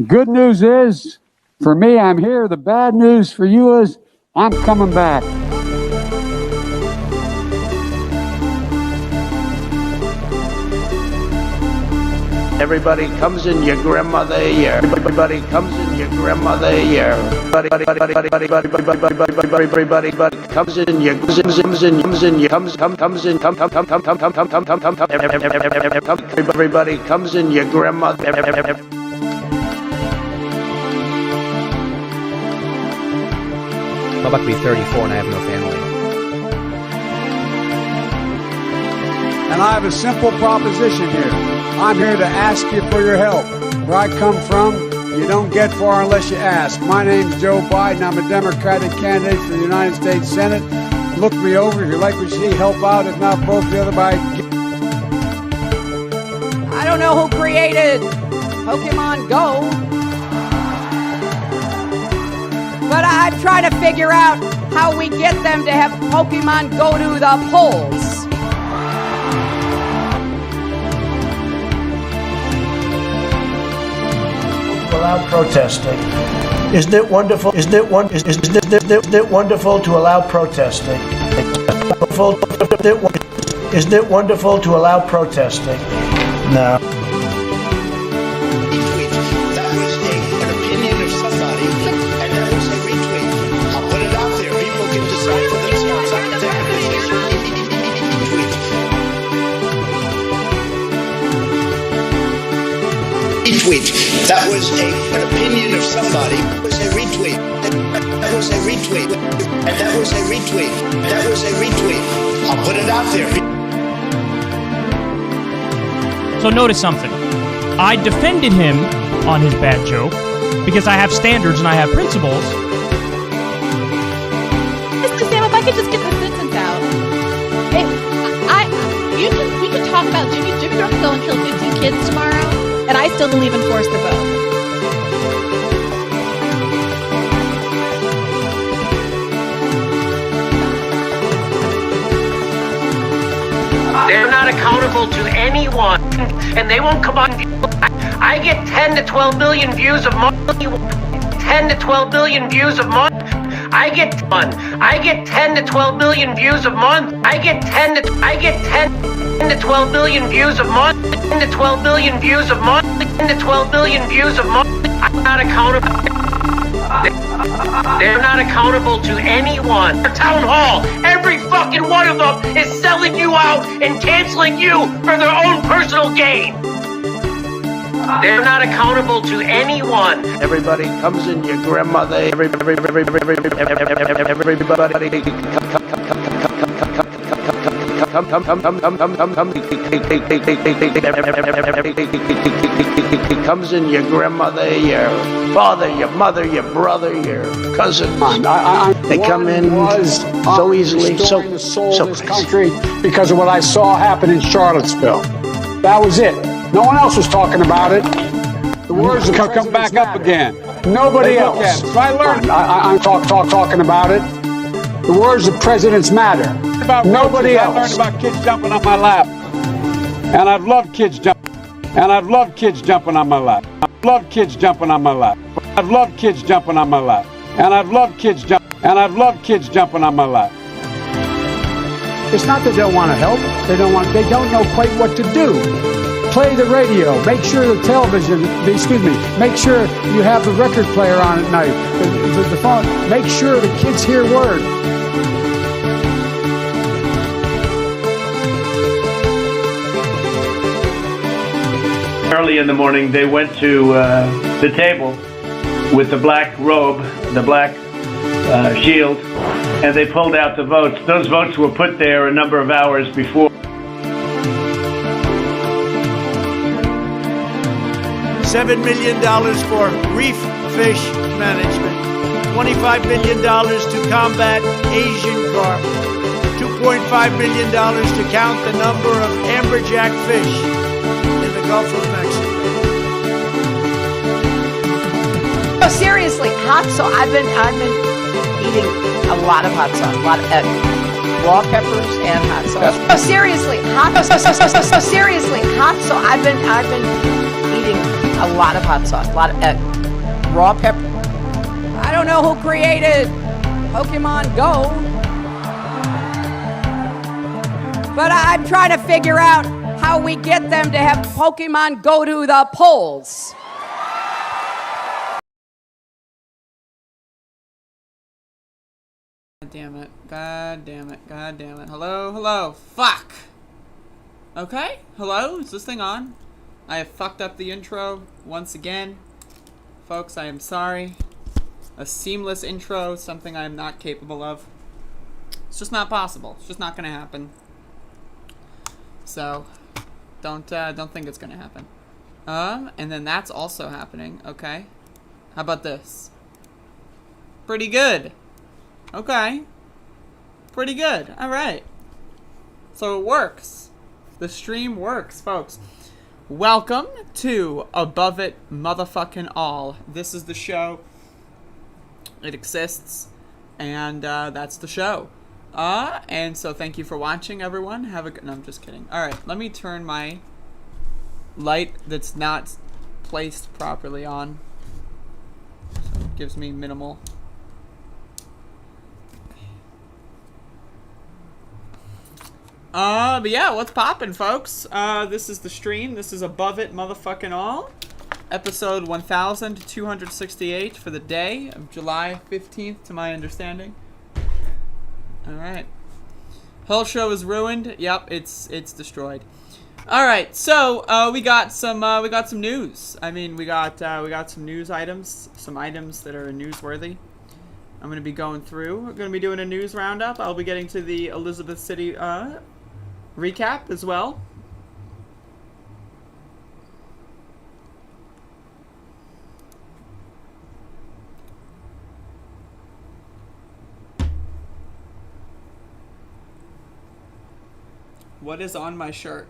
Good news is, for me, I'm here. The bad news for you is, I'm coming back. Everybody comes in your grandmother year. Everybody comes in your grandmother year. Everybody comes in your everybody comes in your grandmother. I'm about to be 34 and I have no family. And I have a simple proposition here. I'm here to ask you for your help. Where I come from, you don't get far unless you ask. My name's Joe Biden. I'm a Democratic candidate for the United States Senate. Look me over. If you like what you see, help out. If not, vote the other by. I don't know who created Pokemon Go, but I'm trying to figure out how we get them to have Pokemon go to the polls. Allow protesting. Isn't it wonderful? Isn't it wonderful to allow protesting? Isn't it wonderful to allow protesting? No. That was an opinion of somebody, and that was a retweet. I'll put it out there. People can decide for themselves. I'm taking this as a retweet. That was an opinion of somebody. That was a retweet. That was a retweet. And that was a retweet. That was a retweet. I'll put it out there. So notice something. I defended him on his bad joke because I have standards and I have principles. Mr. Sam, if I could just get the sentence out. We could talk about Jimmy Dork's going to kill 15 kids tomorrow, and I still believe in force the vote. They're not accountable to anyone, and they won't come on. I get 10 to 12 million views a month. 10 to 12 million views a month. I get 10 to 12 million views a month. I get 10 to 12 million views a month. 10 to 12 million views a month. 10 to 12 million views a month. I'm not accountable. They're not accountable to anyone. Town hall, every fucking one of them is selling you out and canceling you for their own personal gain. They're not accountable to anyone. Everybody comes in your grandmother. Everybody comes in your grandmother, your father, your mother, your brother, your cousin. They come in so easily, so this country because of what I saw happen in Charlottesville. That was it. No one else was talking about it. The words have come back up again. Nobody else. So I learned. I'm talking about it. The words of presidents matter. Nobody else. I learned about kids jumping on my lap, and I've loved kids jumping. And I've loved kids jumping on my lap. I've loved kids jumping on my lap. I've loved kids jumping on my lap. And I've loved kids jumping on my lap. It's not that they don't want to help. They don't know quite what to do. Play the radio. Make sure the make sure you have the record player on at night. The phone. Make sure the kids hear word. Early in the morning, they went to the table with the black robe, the black shield, and they pulled out the votes. Those votes were put there a number of hours before. $7 million for reef fish management, $25 million to combat Asian carp, $2.5 million to count the number of amberjack fish in the Gulf of Mexico. Oh, seriously, hot sauce. I've been eating a lot of hot sauce, a lot of raw peppers and hot sauce. Oh, seriously, hot sauce. I've been eating eating a lot of hot sauce, a lot of raw pepper. I don't know who created Pokemon Go, but I'm trying to figure out how we get them to have Pokemon go to the polls. God damn it. God damn it. God damn it. Hello? Hello? Fuck! Okay? Hello? Is this thing on? I have fucked up the intro once again. Folks, I am sorry. A seamless intro, something I am not capable of. It's just not possible. It's just not gonna happen. So, don't think it's gonna happen. And then that's also happening, okay? How about this? Pretty good. Okay. Pretty good. Alright. So it works. The stream works, folks. Welcome to Above It Motherfucking All. This is the show. It exists. And that's the show. And so thank you for watching, everyone. Have a good... No, I'm just kidding. Alright, let me turn my light that's not placed properly on. So it gives me minimal... But yeah, what's poppin', folks? This is the stream. This is Above It Motherfucking All. Episode 1268 for the day of July 15th, to my understanding. Alright. Whole show is ruined. Yep, it's destroyed. Alright, so, we got some news. I mean, we got some news items. Some items that are newsworthy. I'm gonna be going through. We're gonna be doing a news roundup. I'll be getting to the Elizabeth City, recap as well. What is on my shirt?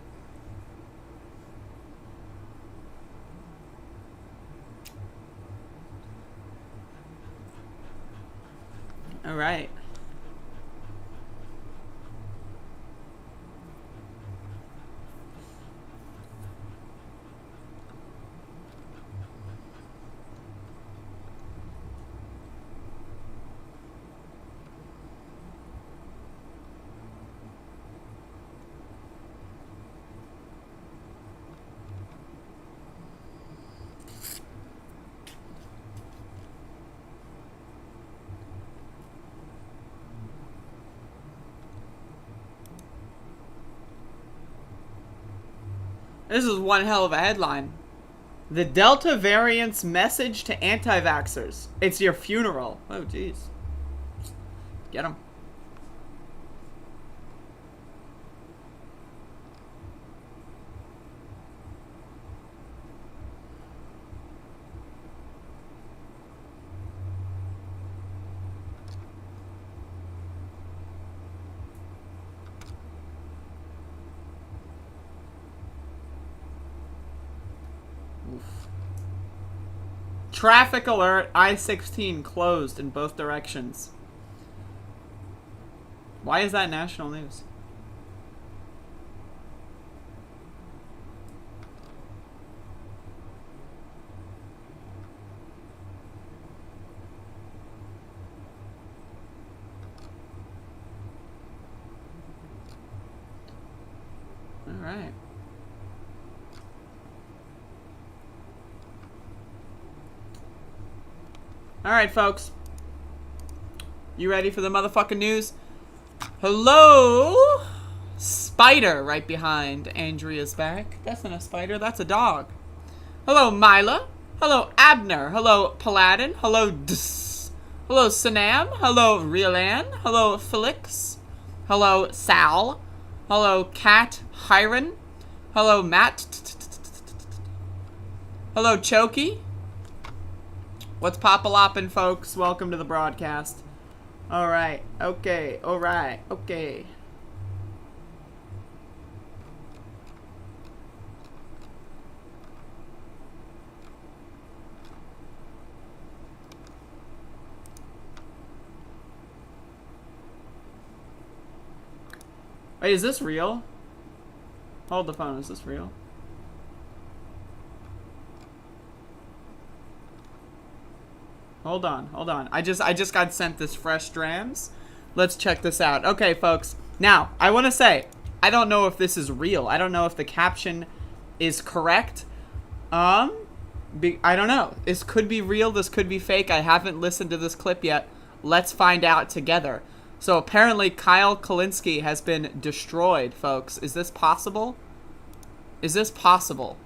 All right. This is one hell of a headline. The Delta variant's message to anti-vaxxers. It's your funeral. Oh, jeez. Get 'em. Traffic alert, I-16 closed in both directions. Why is that national news? All right. Alright, folks. You ready for the motherfucking news? Hello? Spider right behind Andrea's back. That's not a spider, that's a dog. Hello, Mila. Hello, Abner. Hello, Paladin. Hello, Ds. Hello, Sanam. Hello, Rielan. Hello, Felix. Hello, Sal. Hello, Kat Hiron. Hello, Matt. Hello, Choki. What's pop-a-loppin', folks? Welcome to the broadcast. Alright, okay, alright, okay. Wait, is this real? Hold the phone, is this real? Hold on. I just got sent this fresh drams. Let's check this out. Okay, folks. Now, I want to say, I don't know if this is real. I don't know if the caption is correct. I don't know. This could be real. This could be fake. I haven't listened to this clip yet. Let's find out together. So apparently Kyle Kalinske has been destroyed, folks. Is this possible? Is this possible?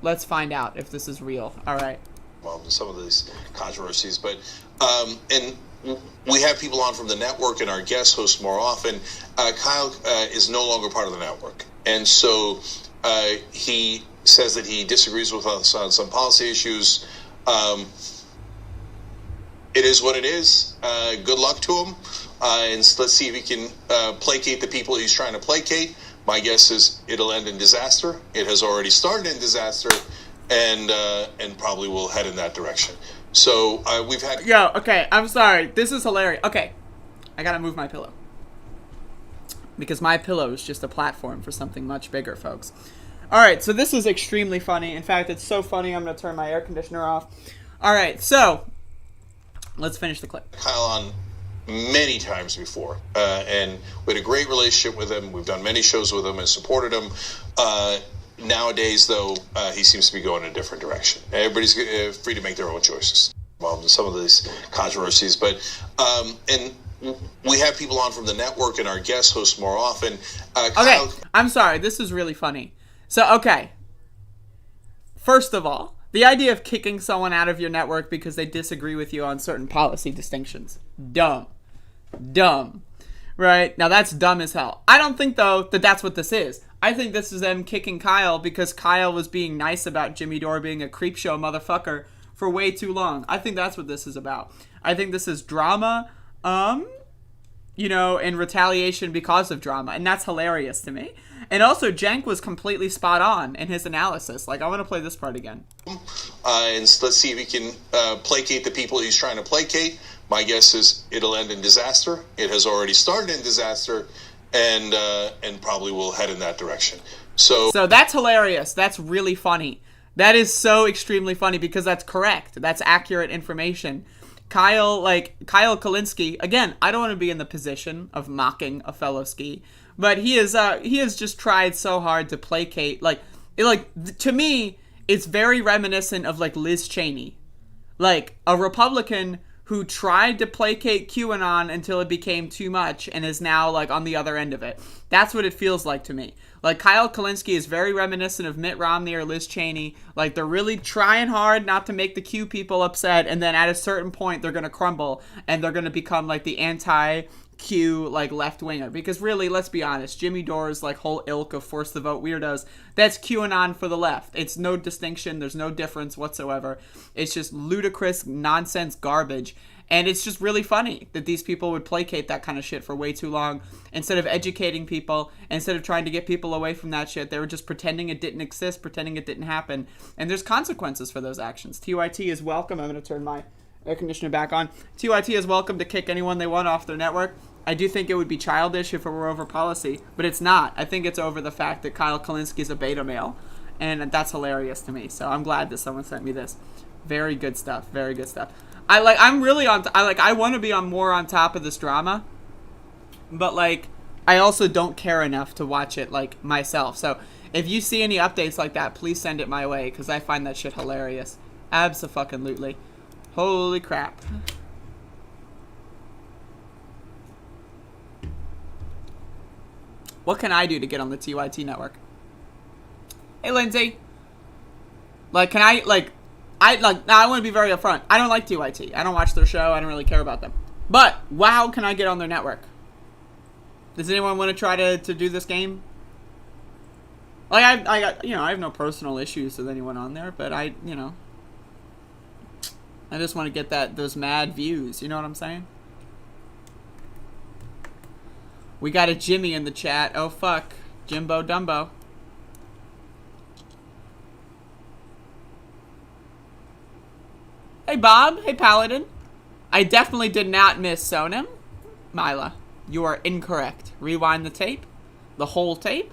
Let's find out if this is real. All right. Well, some of these controversies, but and we have people on from the network and our guest hosts more often. Kyle is no longer part of the network, and so he says that he disagrees with us on some policy issues. It is what it is. Good luck to him, and let's see if he can placate the people he's trying to placate. My guess is it'll end in disaster. It has already started in disaster, and probably will head in that direction. So we've had. Yo, okay, I'm sorry. This is hilarious. Okay, I gotta move my pillow because my pillow is just a platform for something much bigger, folks. All right, so this is extremely funny. In fact, it's so funny. I'm gonna turn my air conditioner off. All right, so let's finish the clip. Kyle on many times before, and we had a great relationship with him. We've done many shows with him and supported him. Nowadays, though, he seems to be going in a different direction. Everybody's free to make their own choices. Well, some of these controversies, but and we have people on from the network and our guest hosts more often. Okay, I'm sorry. This is really funny. So, okay. First of all, the idea of kicking someone out of your network because they disagree with you on certain policy distinctions. Dumb. Right? Now, that's dumb as hell. I don't think, though, that that's what this is. I think this is them kicking Kyle because Kyle was being nice about Jimmy Dore being a creepshow motherfucker for way too long. I think that's what this is about. I think this is drama, you know, and retaliation because of drama. And that's hilarious to me. And also, Cenk was completely spot on in his analysis. Like, I want to play this part again. And let's see if he can placate the people he's trying to placate. My guess is it'll end in disaster. It has already started in disaster, and probably will head in that direction. So that's hilarious. That's really funny. That is so extremely funny because that's correct. That's accurate information. Kyle Kalinske, again, I don't want to be in the position of mocking a fellow ski, but he has just tried so hard to placate. To me, it's very reminiscent of like Liz Cheney, like a Republican who tried to placate QAnon until it became too much and is now like on the other end of it. That's what it feels like to me. Like Kyle Kalinske is very reminiscent of Mitt Romney or Liz Cheney. Like they're really trying hard not to make the Q people upset, and then at a certain point they're going to crumble and they're going to become like the anti-Q like left winger. Because really, let's be honest, Jimmy Dore's like whole ilk of force the vote weirdos, that's QAnon for the left. It's no distinction, there's no difference whatsoever. It's just ludicrous nonsense garbage. And it's just really funny that these people would placate that kind of shit for way too long. Instead of educating people, instead of trying to get people away from that shit, they were just pretending it didn't exist, pretending it didn't happen. And there's consequences for those actions. TYT is welcome. I'm going to turn my air conditioner back on. TYT is welcome to kick anyone they want off their network. I do think it would be childish if it were over policy, but it's not. I think it's over the fact that Kyle Kalinske is a beta male. And that's hilarious to me. So I'm glad that someone sent me this. Very good stuff. Very good stuff. I want to be more on top of this drama, but like I also don't care enough to watch it like myself. So if you see any updates like that, please send it my way because I find that shit hilarious. Abso-fucking-lutely. Holy crap. What can I do to get on the TYT network? Hey, Lindsay. Like, can I, like... I want to be very upfront. I don't like TYT. I don't watch their show. I don't really care about them. But how can I get on their network? Does anyone want to try to do this game? Like I have no personal issues with anyone on there, but I just want to get those mad views. You know what I'm saying? We got a Jimmy in the chat. Oh fuck, Jimbo Dumbo. Hey, Bob. Hey, Paladin. I definitely did not miss Sonim. Mila, you are incorrect. Rewind the tape. The whole tape.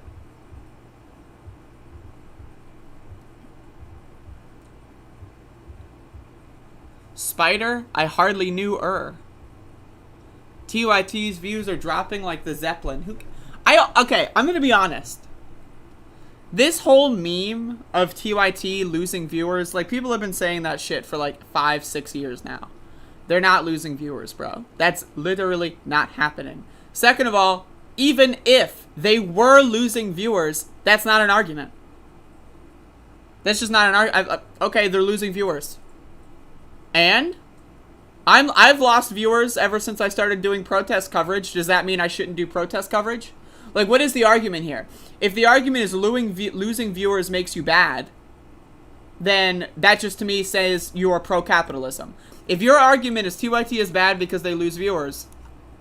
Spider? I hardly knew her. TYT's views are dropping like the Zeppelin. Okay, I'm gonna be honest. This whole meme of TYT losing viewers, like, people have been saying that shit for like 5-6 years now. They're not losing viewers, bro. That's literally not happening. Second of all, even if they were losing viewers, that's not an argument. That's just not an argument. Okay, they're losing viewers. And I've lost viewers ever since I started doing protest coverage. Does that mean I shouldn't do protest coverage? Like, what is the argument here? If the argument is losing viewers makes you bad, then that just to me says you are pro-capitalism. If your argument is TYT is bad because they lose viewers,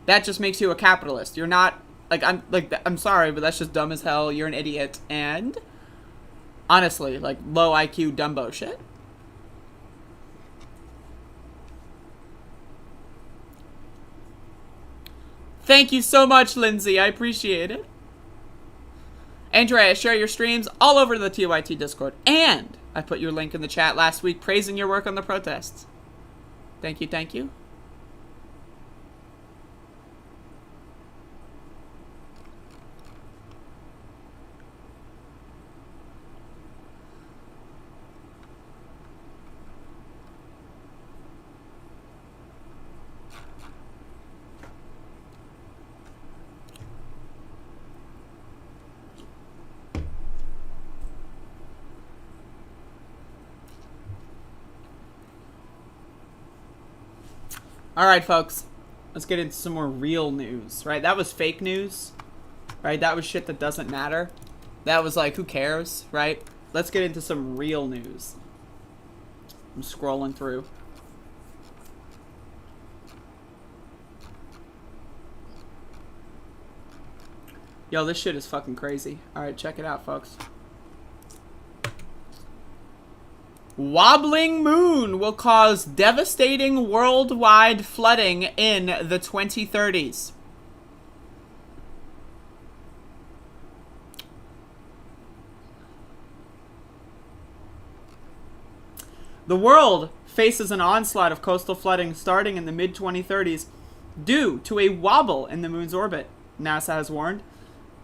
that just makes you a capitalist. You're not, I'm sorry, but that's just dumb as hell. You're an idiot. And honestly, like, low IQ Dumbo shit. Thank you so much, Lindsay. I appreciate it. Andrea, share your streams all over the TYT Discord. And I put your link in the chat last week praising your work on the protests. Thank you, thank you. Alright, folks. Let's get into some more real news, right? That was fake news, right? That was shit that doesn't matter. That was like, who cares, right? Let's get into some real news. I'm scrolling through. Yo, this shit is fucking crazy. Alright, check it out, folks. Wobbling moon will cause devastating worldwide flooding in the 2030s. The world faces an onslaught of coastal flooding starting in the mid-2030s due to a wobble in the moon's orbit, NASA has warned.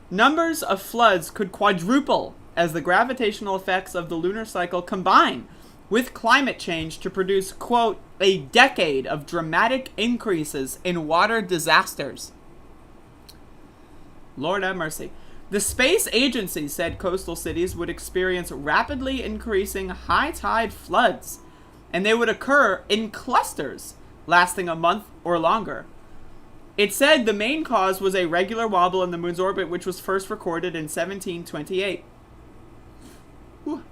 Numbers of floods could quadruple as the gravitational effects of the lunar cycle combine with climate change to produce, quote, a decade of dramatic increases in water disasters. Lord have mercy. The space agency said coastal cities would experience rapidly increasing high tide floods, and they would occur in clusters lasting a month or longer. It said the main cause was a regular wobble in the moon's orbit, which was first recorded in 1728. Whew.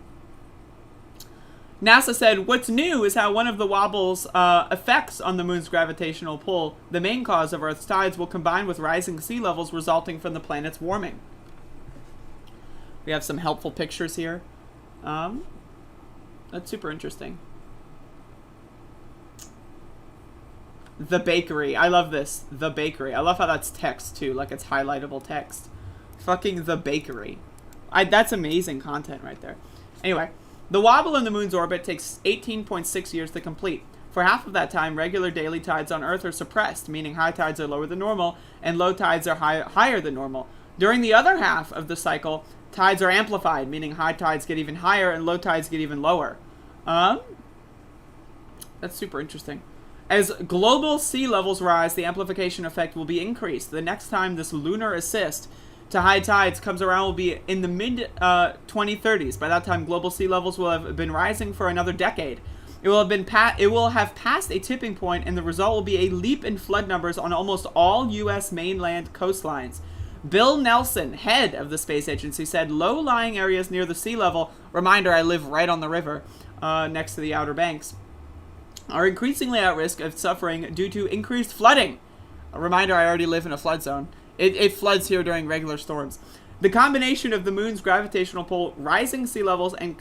NASA said what's new is how one of the wobble's effects on the moon's gravitational pull, the main cause of Earth's tides, will combine with rising sea levels resulting from the planet's warming. We have some helpful pictures here. That's super interesting. The bakery. I love this. The bakery. I love how that's text, too. Like, it's highlightable text. Fucking the bakery. That's amazing content right there. Anyway, the wobble in the moon's orbit takes 18.6 years to complete. For half of that time, regular daily tides on Earth are suppressed, meaning high tides are lower than normal, and low tides are higher than normal. During the other half of the cycle, tides are amplified, meaning high tides get even higher and low tides get even lower. That's super interesting. As global sea levels rise, the amplification effect will be increased. The next time this lunar assist to high tides comes around will be in the mid-2030s. By that time, global sea levels will have been rising for another decade. It will have passed a tipping point, and the result will be a leap in flood numbers on almost all U.S. mainland coastlines. Bill Nelson, head of the space agency, said low-lying areas near the sea level, reminder, I live right on the river, next to the Outer Banks, are increasingly at risk of suffering due to increased flooding. A reminder, I already live in a flood zone. It floods here during regular storms. The combination of the moon's gravitational pull, rising sea levels, and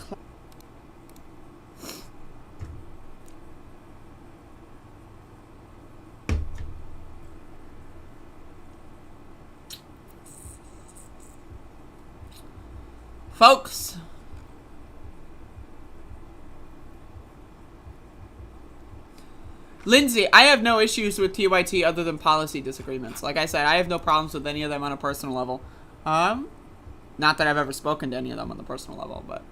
folks, Lindsay, I have no issues with TYT other than policy disagreements. Like I said, I have no problems with any of them on a personal level. Not that I've ever spoken to any of them on the personal level, but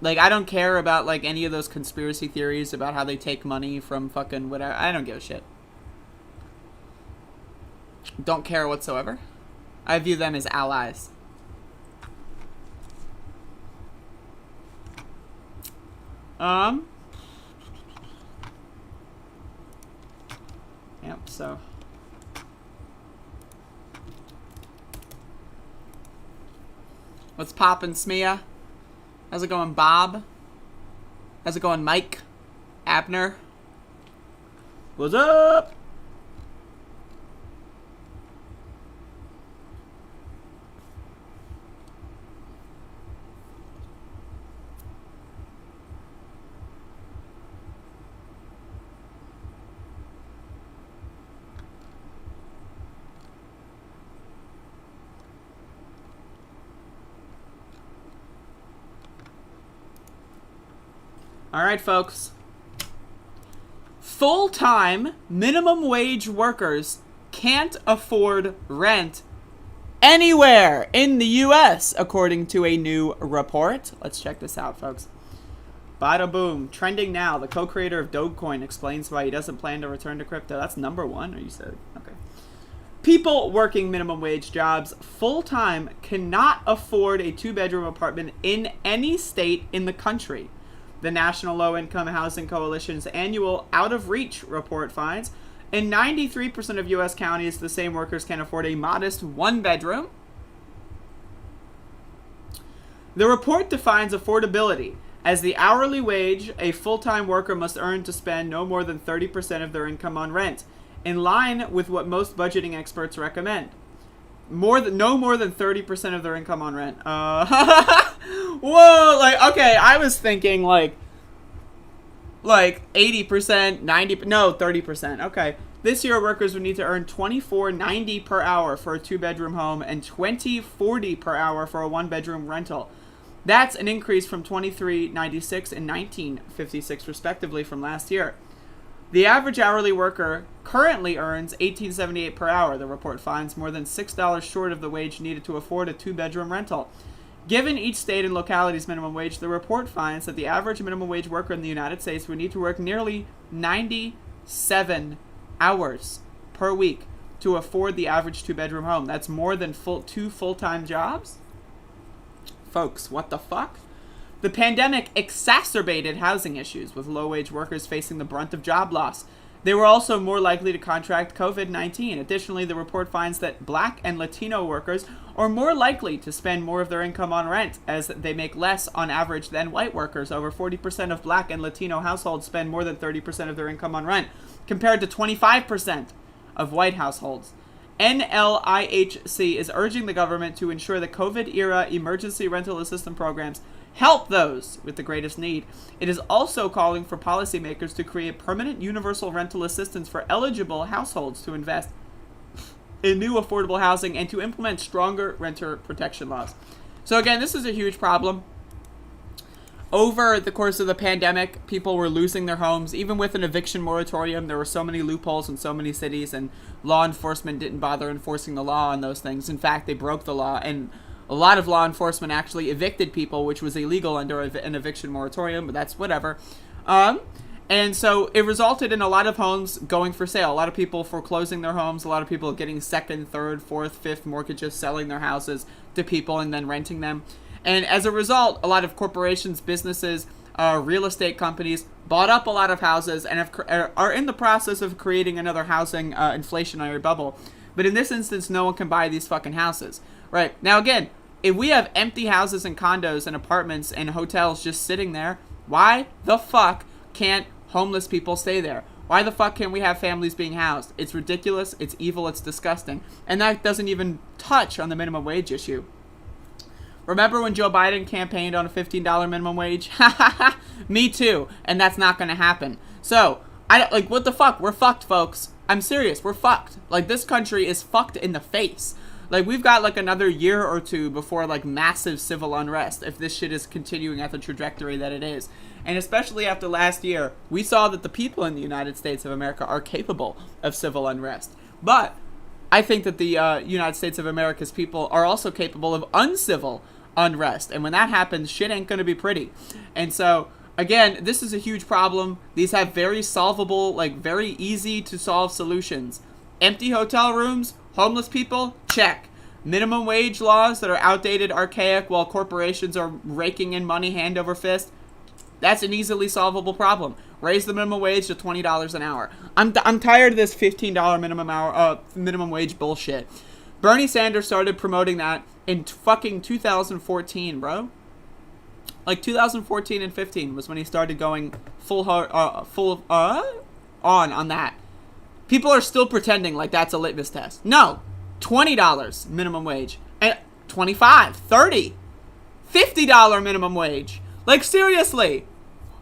like I don't care about like any of those conspiracy theories about how they take money from fucking whatever. I don't give a shit. Don't care whatsoever. I view them as allies. Yep, so. What's poppin', Smea? How's it going, Bob? How's it going, Mike? Abner? What's up? All right, folks. Full-time minimum wage workers can't afford rent anywhere in the U.S., according to a new report. Let's check this out, folks. Bada boom. Trending now. The co-creator of Dogecoin explains why he doesn't plan to return to crypto. That's number one, or you said? Okay. People working minimum wage jobs full-time cannot afford a two-bedroom apartment in any state in the country. The National Low-Income Housing Coalition's annual out-of-reach report finds in 93% of U.S. counties, the same workers can afford a modest one-bedroom. The report defines affordability as the hourly wage a full-time worker must earn to spend no more than 30% of their income on rent, in line with what most budgeting experts recommend. No more than 30% of their income on rent. Whoa, like, okay, I was thinking, like 80%, 90%, no, 30%, okay. This year, workers would need to earn $24.90 per hour for a two-bedroom home and $20.40 per hour for a one-bedroom rental. That's an increase from $23.96 and $19.56, respectively, from last year. The average hourly worker currently earns $18.78 per hour. The report finds more than $6 short of the wage needed to afford a two-bedroom rental. Given each state and locality's minimum wage, the report finds that the average minimum wage worker in the United States would need to work nearly 97 hours per week to afford the average two-bedroom home. That's more than two full-time jobs? Folks, what the fuck? The pandemic exacerbated housing issues, with low-wage workers facing the brunt of job loss. They were also more likely to contract COVID-19. Additionally, the report finds that Black and Latino workers are more likely to spend more of their income on rent, as they make less on average than white workers. Over 40% of Black and Latino households spend more than 30% of their income on rent, compared to 25% of white households. NLIHC is urging the government to ensure that COVID-era emergency rental assistance programs help those with the greatest need. It is also calling for policymakers to create permanent universal rental assistance for eligible households to invest in new affordable housing and to implement stronger renter protection laws. So again, this is a huge problem. Over the course of the pandemic, people were losing their homes. Even with an eviction moratorium, there were so many loopholes in so many cities, and law enforcement didn't bother enforcing the law on those things. In fact, they broke the law, and a lot of law enforcement actually evicted people, which was illegal under an eviction moratorium, but that's whatever. And so it resulted in a lot of homes going for sale. A lot of people foreclosing their homes. A lot of people getting second, third, fourth, fifth mortgages, selling their houses to people and then renting them. And as a result, a lot of corporations, businesses, real estate companies bought up a lot of houses and are in the process of creating another housing inflationary bubble. But in this instance, no one can buy these fucking houses. Right. Now, again, if we have empty houses and condos and apartments and hotels just sitting there, why the fuck can't homeless people stay there? Why the fuck can't we have families being housed? It's ridiculous, it's evil, it's disgusting. And that doesn't even touch on the minimum wage issue. Remember when Joe Biden campaigned on a $15 minimum wage? Me too. And that's not going to happen. So, what the fuck? We're fucked, folks. I'm serious. We're fucked. Like, this country is fucked in the face. Like, we've got, like, another year or two before, like, massive civil unrest if this shit is continuing at the trajectory that it is. And especially after last year, we saw that the people in the United States of America are capable of civil unrest. But I think that the United States of America's people are also capable of uncivil unrest. And when that happens, shit ain't going to be pretty. And so, again, this is a huge problem. These have very solvable, like, very easy to solve solutions. Empty hotel rooms, homeless people, check. Minimum wage laws that are outdated, archaic, while corporations are raking in money hand over fist. That's an easily solvable problem. Raise the minimum wage to $20 an hour. I'm tired of this $15 minimum wage bullshit. Bernie Sanders started promoting that in fucking 2014, bro. Like 2014 and 15 was when he started going on that. People are still pretending like that's a litmus test. No. $20 minimum wage. And $25, $30, $50 minimum wage. Like, seriously.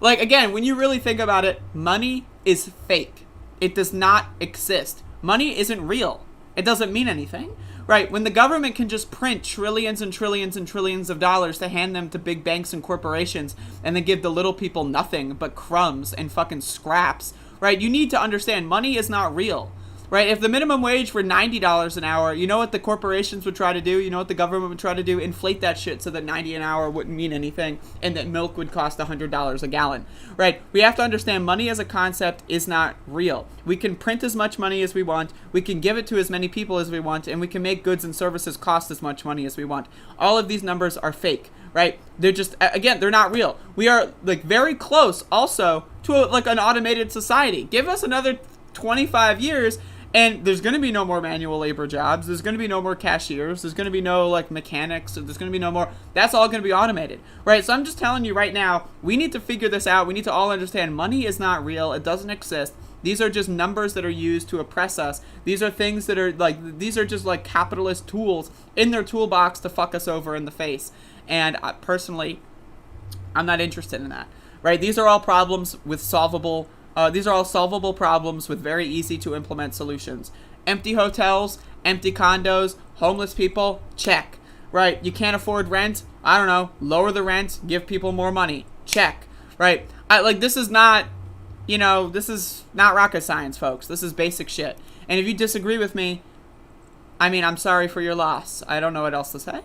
Like, again, when you really think about it, money is fake. It does not exist. Money isn't real. It doesn't mean anything. Right? When the government can just print trillions and trillions and trillions of dollars to hand them to big banks and corporations and then give the little people nothing but crumbs and fucking scraps, right? You need to understand money is not real. Right? If the minimum wage were $90 an hour, you know what the corporations would try to do? You know what the government would try to do? Inflate that shit so that 90 an hour wouldn't mean anything and that milk would cost $100 a gallon. Right? We have to understand money as a concept is not real. We can print as much money as we want, we can give it to as many people as we want, and we can make goods and services cost as much money as we want. All of these numbers are fake. Right? They're just, again, they're not real. We are, like, very close also to like an automated society. Give us another 25 years and there's going to be no more manual labor jobs. There's going to be no more cashiers. There's going to be no, like, mechanics. There's going to be no more. That's all going to be automated, right? So I'm just telling you right now, we need to figure this out. We need to all understand money is not real. It doesn't exist. These are just numbers that are used to oppress us. These are things that are, like, these are just, like, capitalist tools in their toolbox to fuck us over in the face. And personally, I'm not interested in that, right? These are all problems with solvable These are all solvable problems with very easy to implement solutions. Empty hotels, empty condos, homeless people, check. Right? You can't afford rent? I don't know. Lower the rent, give people more money. Check. Right? This is not, this is not rocket science, folks. This is basic shit. And if you disagree with me, I mean, I'm sorry for your loss. I don't know what else to say.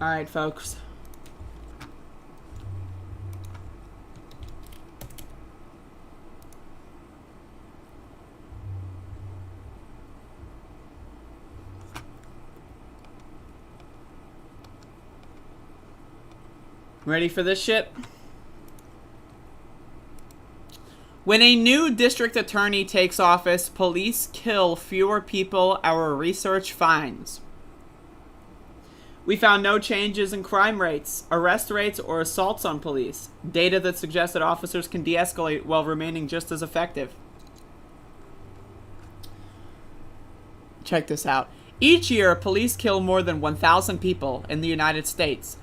All right, folks. Ready for this shit? When a new district attorney takes office, police kill fewer people, our research finds. We found no changes in crime rates, arrest rates, or assaults on police. Data that suggests that officers can de-escalate while remaining just as effective. Check this out. Each year, police kill more than 1,000 people in the United States.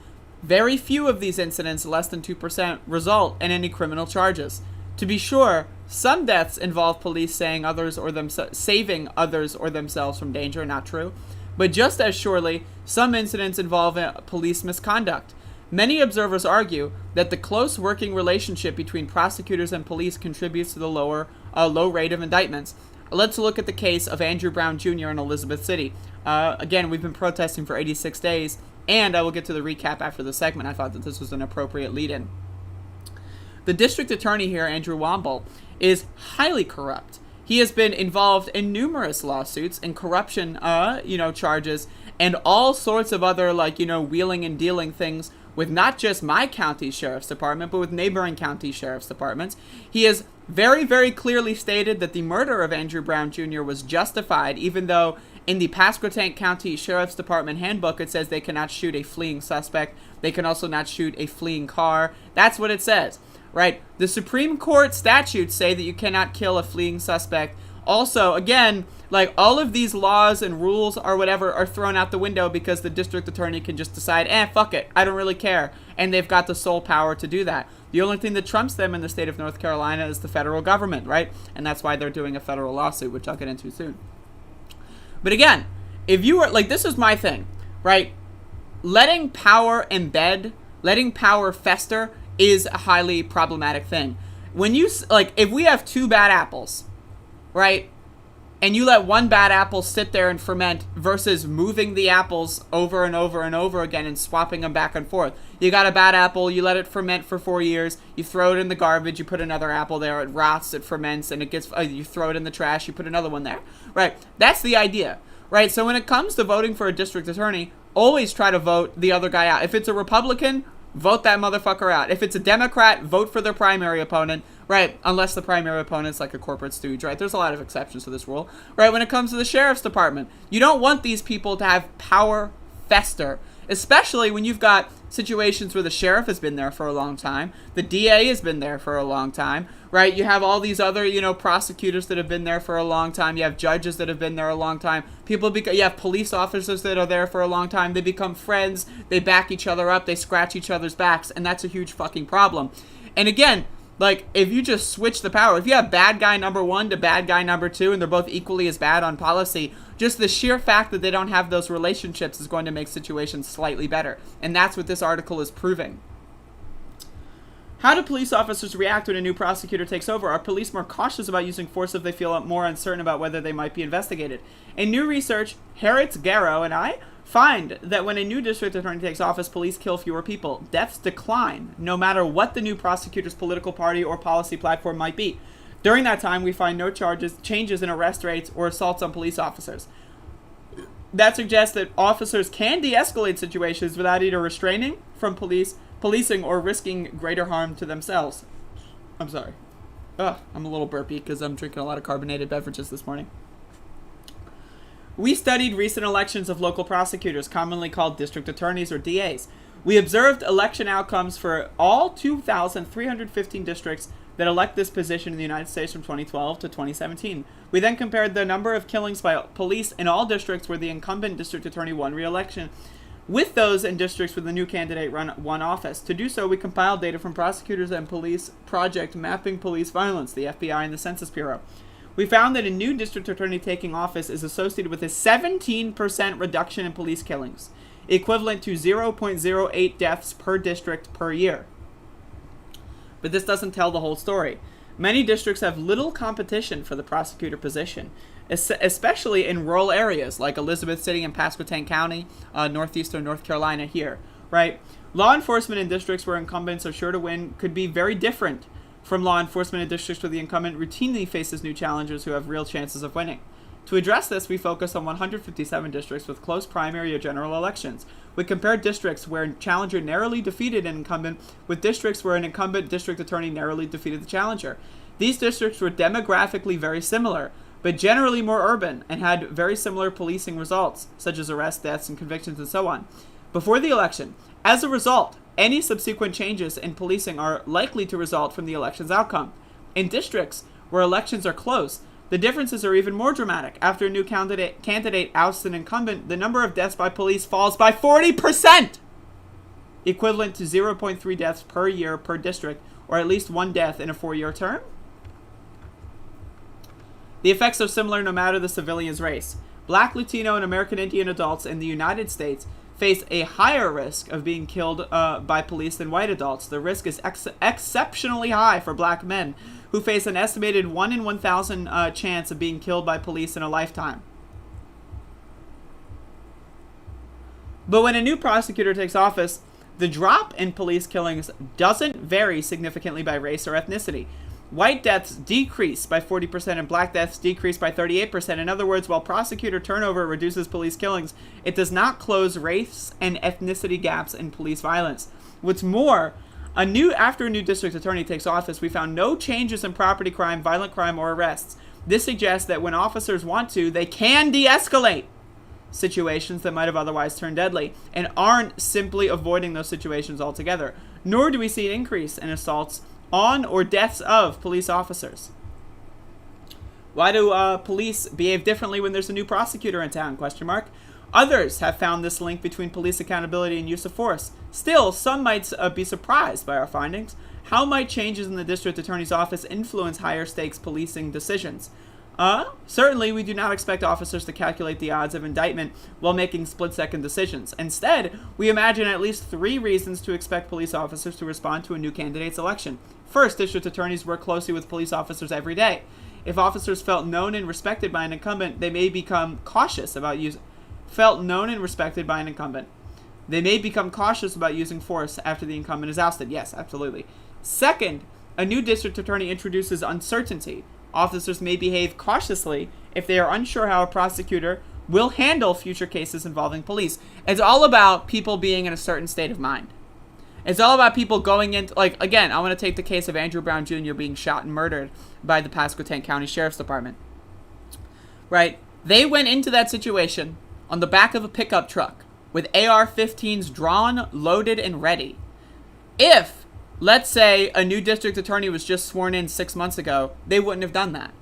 Very few of these incidents, less than 2%, result in any criminal charges. To be sure, some deaths involve police saving others or themselves from danger, not true. But just as surely, some incidents involve police misconduct. Many observers argue that the close working relationship between prosecutors and police contributes to the low rate of indictments. Let's look at the case of Andrew Brown Jr. in Elizabeth City. Again, we've been protesting for 86 days, and I will get to the recap after the segment. I thought that this was an appropriate lead-in. The district attorney here, Andrew Womble, is highly corrupt. He has been involved in numerous lawsuits and corruption, charges, and all sorts of other, wheeling and dealing things with not just my county sheriff's department, but with neighboring county sheriff's departments. He has very, very clearly stated that the murder of Andrew Brown Jr. was justified, even though In the Pasquotank County Sheriff's Department handbook, it says they cannot shoot a fleeing suspect. They can also not shoot a fleeing car. That's what it says, right? The Supreme Court statutes say that you cannot kill a fleeing suspect. Also, again, like, all of these laws and rules or whatever are thrown out the window because the district attorney can just decide, fuck it, I don't really care. And they've got the sole power to do that. The only thing that trumps them in the state of North Carolina is the federal government, right? And that's why they're doing a federal lawsuit, which I'll get into soon. But again, if you were, like, this is my thing, right? Letting power embed, letting power fester is a highly problematic thing. When you, like, if we have two bad apples, right? And you let one bad apple sit there and ferment versus moving the apples over and over and over again and swapping them back and forth. You got a bad apple, you let it ferment for 4 years, you throw it in the garbage, you put another apple there, it rots, it ferments, and it gets, you throw it in the trash, you put another one there. Right? That's the idea. Right? So when it comes to voting for a district attorney, always try to vote the other guy out. If it's a Republican, vote that motherfucker out. If it's a Democrat, vote for their primary opponent. Right, unless the primary opponent's like a corporate stooge, right? There's a lot of exceptions to this rule. Right, when it comes to the sheriff's department, you don't want these people to have power fester, especially when you've got situations where the sheriff has been there for a long time, the DA has been there for a long time, right? You have all these other, prosecutors that have been there for a long time. You have judges that have been there a long time. You have police officers that are there for a long time. They become friends. They back each other up. They scratch each other's backs, and that's a huge fucking problem. And again, like, if you just switch the power, if you have bad guy number 1 to bad guy number 2, and they're both equally as bad on policy, just the sheer fact that they don't have those relationships is going to make situations slightly better. And that's what this article is proving. How do police officers react when a new prosecutor takes over? Are police more cautious about using force if they feel more uncertain about whether they might be investigated? In new research, Harriet Garrow and I find that when a new district attorney takes office, police kill fewer people. Deaths decline, no matter what the new prosecutor's political party or policy platform might be. During that time, we find no changes in arrest rates or assaults on police officers. That suggests that officers can de-escalate situations without either restraining from policing or risking greater harm to themselves. I'm sorry. I'm a little burpy because I'm drinking a lot of carbonated beverages this morning. We studied recent elections of local prosecutors, commonly called district attorneys or DAs. We observed election outcomes for all 2,315 districts that elect this position in the United States from 2012 to 2017. We then compared the number of killings by police in all districts where the incumbent district attorney won re-election with those in districts where the new candidate won office. To do so, we compiled data from Prosecutors and Police Project Mapping Police Violence, the FBI and the Census Bureau. We found that a new district attorney taking office is associated with a 17% reduction in police killings, equivalent to 0.08 deaths per district per year. But this doesn't tell the whole story. Many districts have little competition for the prosecutor position, especially in rural areas like Elizabeth City and Pasquotank County, northeastern North Carolina here, right? Law enforcement in districts where incumbents are sure to win could be very different from law enforcement in districts where the incumbent routinely faces new challengers who have real chances of winning. To address this, we focused on 157 districts with close primary or general elections. We compared districts where a challenger narrowly defeated an incumbent with districts where an incumbent district attorney narrowly defeated the challenger. These districts were demographically very similar, but generally more urban and had very similar policing results, such as arrests, deaths, and convictions, and so on, before the election. As a result, any subsequent changes in policing are likely to result from the election's outcome. In districts where elections are close, the differences are even more dramatic. After a new candidate ousts an incumbent, the number of deaths by police falls by 40%, equivalent to 0.3 deaths per year per district, or at least 1 death in a 4-year term. The effects are similar no matter the civilian's race. Black, Latino, and American Indian adults in the United States face a higher risk of being killed by police than white adults. The risk is exceptionally high for black men, who face an estimated 1 in 1,000 chance of being killed by police in a lifetime. But when a new prosecutor takes office, the drop in police killings doesn't vary significantly by race or ethnicity. White deaths decrease by 40% and black deaths decrease by 38%. In other words, while prosecutor turnover reduces police killings, it does not close race and ethnicity gaps in police violence. What's more, after a new district attorney takes office, we found no changes in property crime, violent crime, or arrests. This suggests that when officers want to, they can de-escalate situations that might have otherwise turned deadly, and aren't simply avoiding those situations altogether. Nor do we see an increase in assaults on or deaths of police officers. Why do police behave differently when there's a new prosecutor in town? Others have found this link between police accountability and use of force. Still, some might be surprised by our findings. How might changes in the district attorney's office influence higher stakes policing decisions? Certainly, we do not expect officers to calculate the odds of indictment while making split-second decisions. Instead, we imagine at least 3 reasons to expect police officers to respond to a new candidate's election. First, district attorneys work closely with police officers every day. If officers felt known and respected by an incumbent, they may become cautious about using force after the incumbent is ousted. Yes, absolutely. Second, a new district attorney introduces uncertainty. Officers may behave cautiously if they are unsure how a prosecutor will handle future cases involving police. It's all about people being in a certain state of mind. It's all about people going into, like, again, I want to take the case of Andrew Brown Jr. being shot and murdered by the Pasquotank County Sheriff's Department. Right? They went into that situation on the back of a pickup truck with AR-15s drawn, loaded, and ready. If, let's say, a new district attorney was just sworn in 6 months ago, they wouldn't have done that.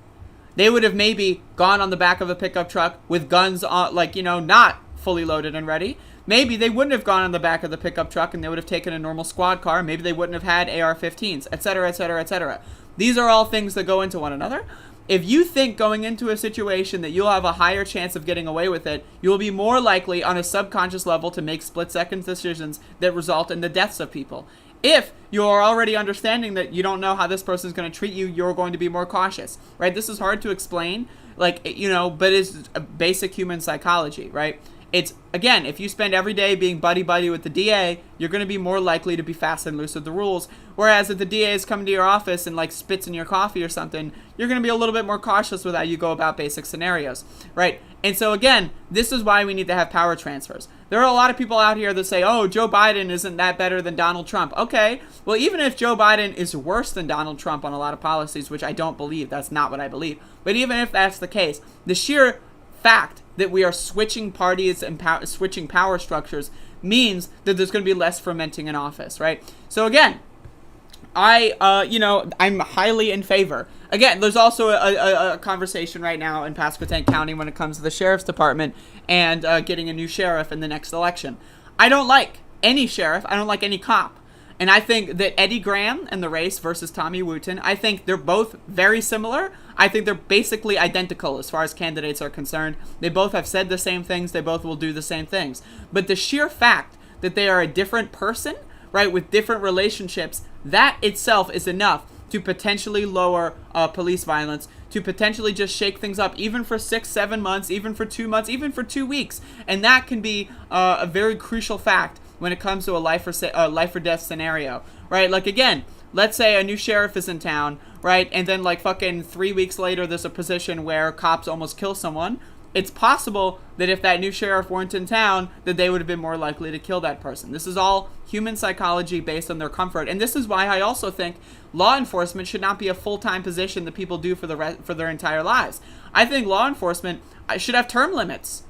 They would have maybe gone on the back of a pickup truck with guns, not fully loaded and ready. Maybe they wouldn't have gone on the back of the pickup truck and they would have taken a normal squad car. Maybe they wouldn't have had AR-15s, etc., etc., etc. These are all things that go into one another. If you think going into a situation that you'll have a higher chance of getting away with it, you'll be more likely on a subconscious level to make split-second decisions that result in the deaths of people. If you're already understanding that you don't know how this person is going to treat you, you're going to be more cautious, right? This is hard to explain, but it's basic human psychology, right? It's, again, if you spend every day being buddy-buddy with the DA, you're going to be more likely to be fast and loose with the rules. Whereas if the DA is coming to your office and, spits in your coffee or something, you're going to be a little bit more cautious with how you go about basic scenarios, right? And so, again, this is why we need to have power transfers. There are a lot of people out here that say, oh, Joe Biden isn't that better than Donald Trump. Okay, well, even if Joe Biden is worse than Donald Trump on a lot of policies, which I don't believe, that's not what I believe, but even if that's the case, the sheer fact that we are switching parties and switching power structures means that there's going to be less fermenting in office, right? So again, I'm highly in favor. Again, there's also a conversation right now in Pasquotank County when it comes to the sheriff's department and getting a new sheriff in the next election. I don't like any sheriff. I don't like any cop. And I think that Eddie Graham and the race versus Tommy Wooten, I think they're both very similar. I think they're basically identical as far as candidates are concerned. They both have said the same things. They both will do the same things. But the sheer fact that they are a different person, right, with different relationships, that itself is enough to potentially lower police violence, to potentially just shake things up, even for 6-7 months, even for 2 months, even for 2 weeks. And that can be a very crucial fact when it comes to a life or death scenario, right? Like, again, let's say a new sheriff is in town, right? And then fucking 3 weeks later, there's a position where cops almost kill someone. It's possible that if that new sheriff weren't in town, that they would have been more likely to kill that person. This is all human psychology based on their comfort. And this is why I also think law enforcement should not be a full-time position that people do for their entire lives. I think law enforcement should have term limits,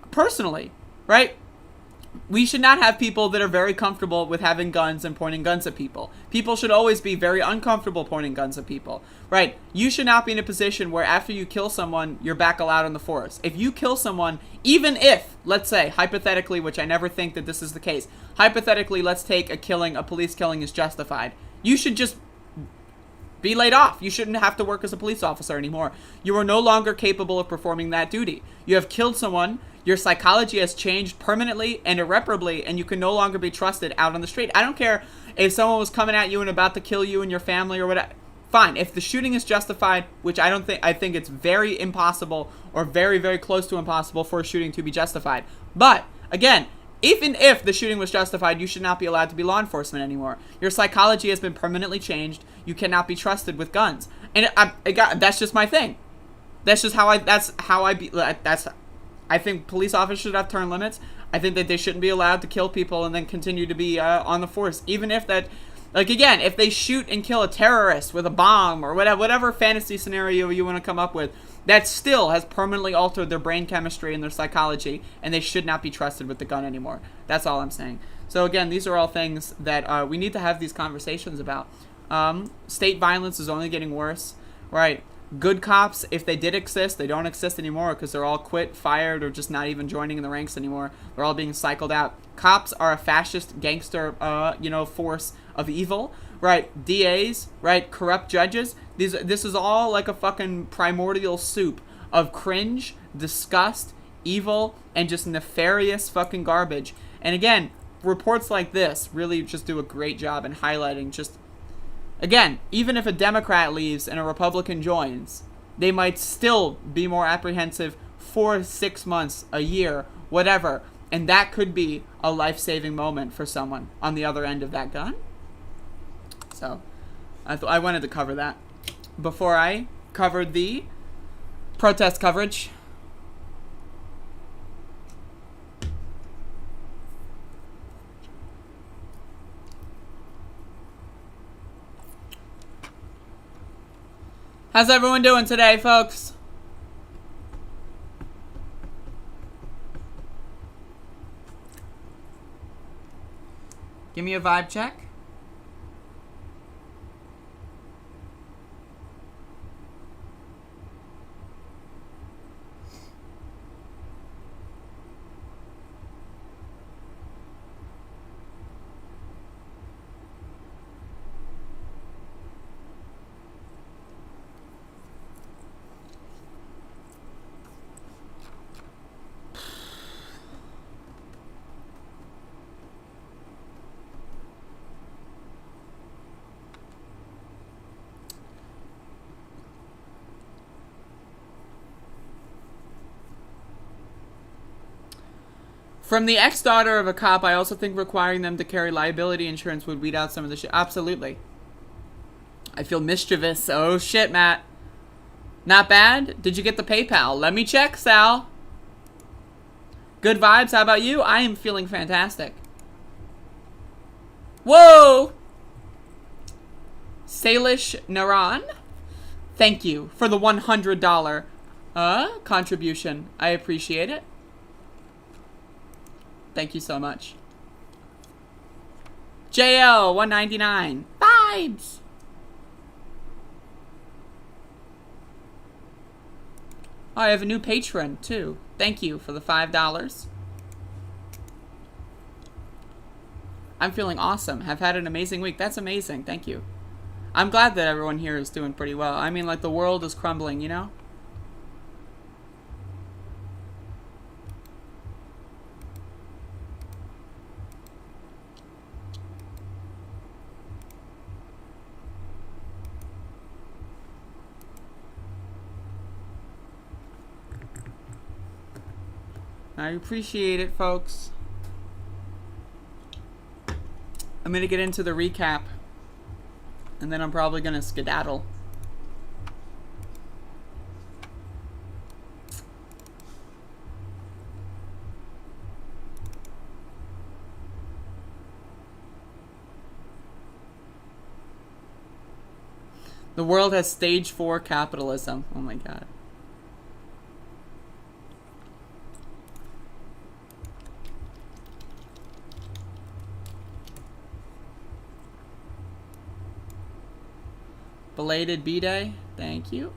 personally, right? We should not have people that are very comfortable with having guns and pointing guns at people. People should always be very uncomfortable pointing guns at people, right? You should not be in a position where after you kill someone, you're back allowed on the force. If you kill someone, even if, let's say, hypothetically, which I never think that this is the case, hypothetically, let's take a police killing is justified. You should just be laid off. You shouldn't have to work as a police officer anymore. You are no longer capable of performing that duty. You have killed someone. Your psychology has changed permanently and irreparably, and you can no longer be trusted out on the street. I don't care if someone was coming at you and about to kill you and your family or whatever. Fine. If the shooting is justified, which I think it's very impossible or very, very close to impossible for a shooting to be justified. But, again, even if the shooting was justified, you should not be allowed to be law enforcement anymore. Your psychology has been permanently changed. You cannot be trusted with guns. And that's just my thing. That's just I think police officers should have term limits. I think that they shouldn't be allowed to kill people and then continue to be on the force. Even if that Like, again, if they shoot and kill a terrorist with a bomb or whatever fantasy scenario you want to come up with, that still has permanently altered their brain chemistry and their psychology, and they should not be trusted with the gun anymore. That's all I'm saying. So, again, these are all things that we need to have these conversations about. State violence is only getting worse, right? Good cops, if they did exist, they don't exist anymore because they're all quit, fired, or just not even joining in the ranks anymore. They're all being cycled out. Cops are a fascist gangster, force of evil, right? DAs, right? Corrupt judges. This is all like a fucking primordial soup of cringe, disgust, evil, and just nefarious fucking garbage. And again, reports like this really just do a great job in highlighting just, again, even if a Democrat leaves and a Republican joins, they might still be more apprehensive for 6 months, a year, whatever. And that could be a life-saving moment for someone on the other end of that gun. So, I wanted to cover that before I covered the protest coverage. How's everyone doing today, folks? Give me a vibe check. From the ex-daughter of a cop, I also think requiring them to carry liability insurance would weed out some of the shit. Absolutely. I feel mischievous. Oh, shit, Matt. Not bad? Did you get the PayPal? Let me check, Sal. Good vibes. How about you? I am feeling fantastic. Whoa! Salish Naran, thank you for the $100 contribution. I appreciate it. Thank you so much. JL 199 vibes. Oh, I have a new patron too. Thank you for the $5. I'm feeling awesome. Have had an amazing week. That's amazing. Thank you. I'm glad that everyone here is doing pretty well. I mean, like, the world is crumbling, you know? I appreciate it, folks. I'm going to get into the recap, and then I'm probably going to skedaddle. The world has stage 4 capitalism. Oh my god. Belated B-Day. Thank you.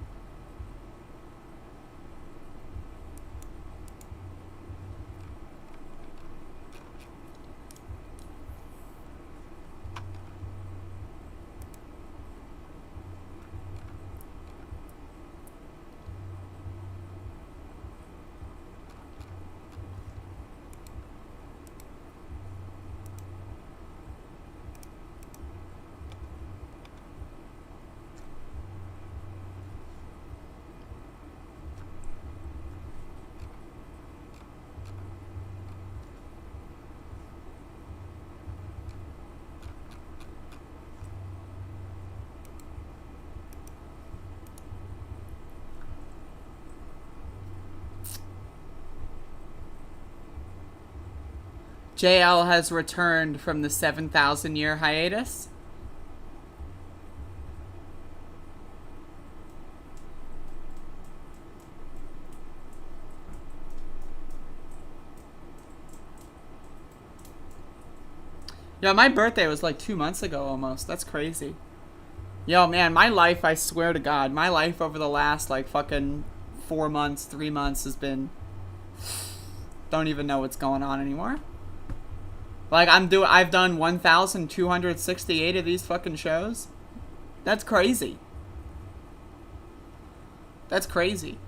JL has returned from the 7,000-year hiatus. Yeah, my birthday was like 2 months ago almost. That's crazy. Yo, man, my life, I swear to God, my life over the last like fucking 4 months, 3 months has been... Don't even know what's going on anymore. Like, I've done 1,268 of these fucking shows. That's crazy. That's crazy.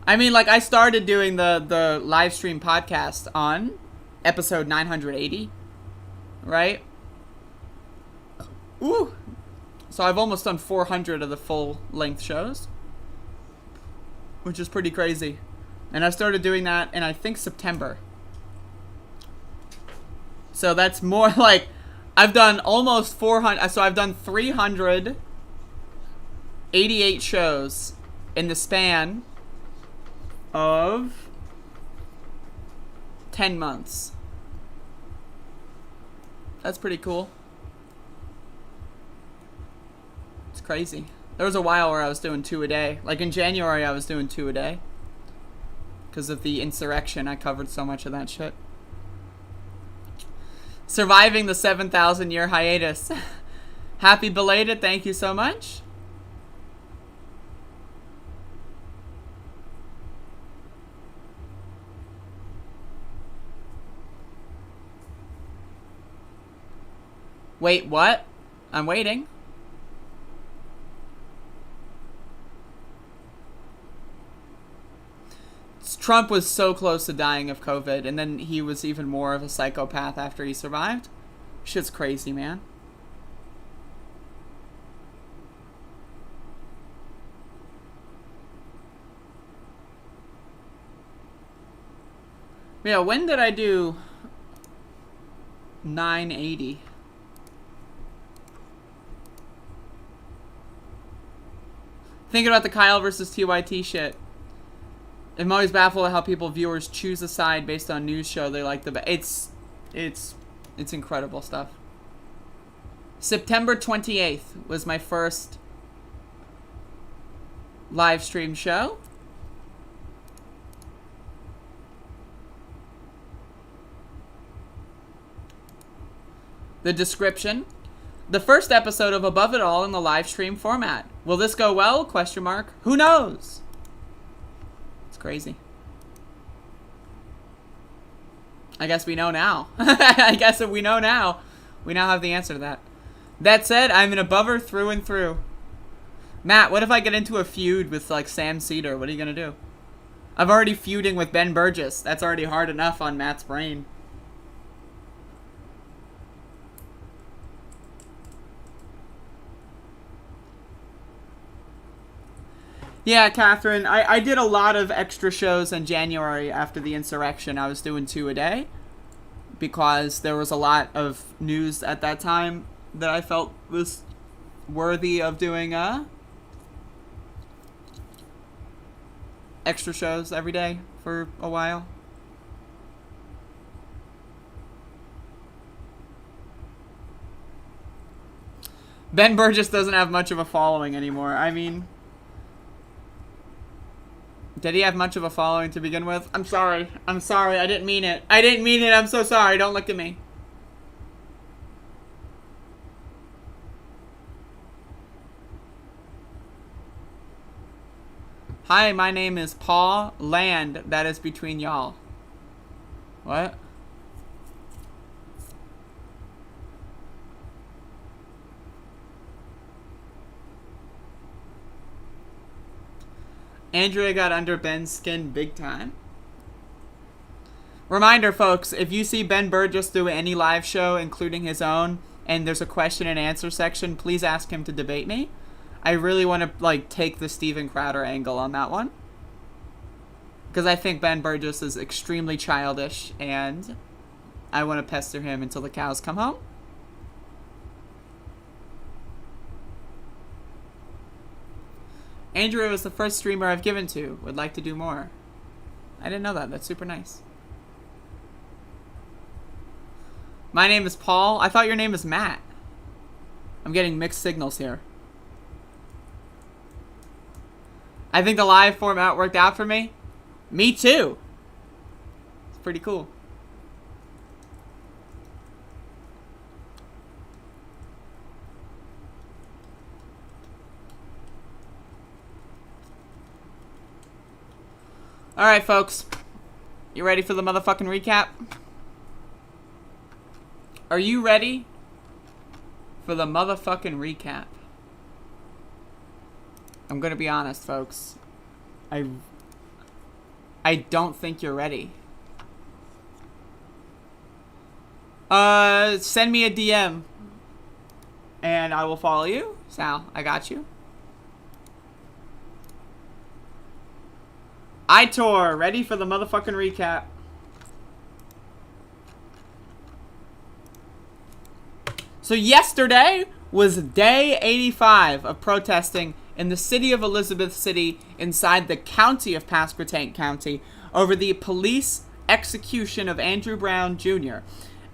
I mean, like, I started doing the live stream podcast on episode 980, right? Ooh. So I've almost done 400 of the full-length shows, which is pretty crazy. And I started doing that in, I think, September. So that's more like, I've done almost 400, so I've done 388 shows in the span of 10 months. That's pretty cool. It's crazy. There was a while where I was doing 2 a day. Like in January, I was doing 2 a day. Because of the insurrection, I covered so much of that shit. Surviving the 7,000 year hiatus. Happy belated, thank you so much. Wait, what? I'm waiting. Trump was so close to dying of COVID, and then he was even more of a psychopath after he survived. Shit's crazy, man. Yeah, when did I do 980? Thinking about the Kyle versus TYT shit. I'm always baffled at how viewers choose a side based on news show they like the best. It's incredible stuff. September 28th was my first live stream show. The description. The first episode of Above It All in the live stream format. Will this go well? Question mark. Who knows? It's crazy. I guess we know now. I guess if we know now, we now have the answer to that. That said, I'm an abover through and through. Matt, what if I get into a feud with like Sam Cedar? What are you gonna do? I'm already feuding with Ben Burgess. That's already hard enough on Matt's brain. Yeah, Catherine, I did a lot of extra shows in January after the insurrection. I was doing 2 a day because there was a lot of news at that time that I felt was worthy of doing extra shows every day for a while. Ben Burgess doesn't have much of a following anymore. I mean... Did he have much of a following to begin with? I'm sorry. I'm sorry. I didn't mean it. I didn't mean it. I'm so sorry. Don't look at me. Hi, my name is Paul Land. That is between y'all. What? Andrea got under Ben's skin big time. Reminder, folks, if you see Ben Burgess do any live show, including his own, and there's a question and answer section, please ask him to debate me. I really want to, like, take the Steven Crowder angle on that one. Because I think Ben Burgess is extremely childish, and I want to pester him until the cows come home. Andrea was the first streamer I've given to. Would like to do more. I didn't know that. That's super nice. My name is Paul. I thought your name was Matt. I'm getting mixed signals here. I think the live format worked out for me. Me too. It's pretty cool. Alright, folks. You ready for the motherfucking recap? Are you ready for the motherfucking recap? I'm gonna be honest, folks. I don't think you're ready. Send me a DM. And I will follow you. Sal, I got you. Itor, ready for the motherfucking recap. So yesterday was day 85 of protesting in the city of Elizabeth City inside the county of Pasquotank County over the police execution of Andrew Brown Jr.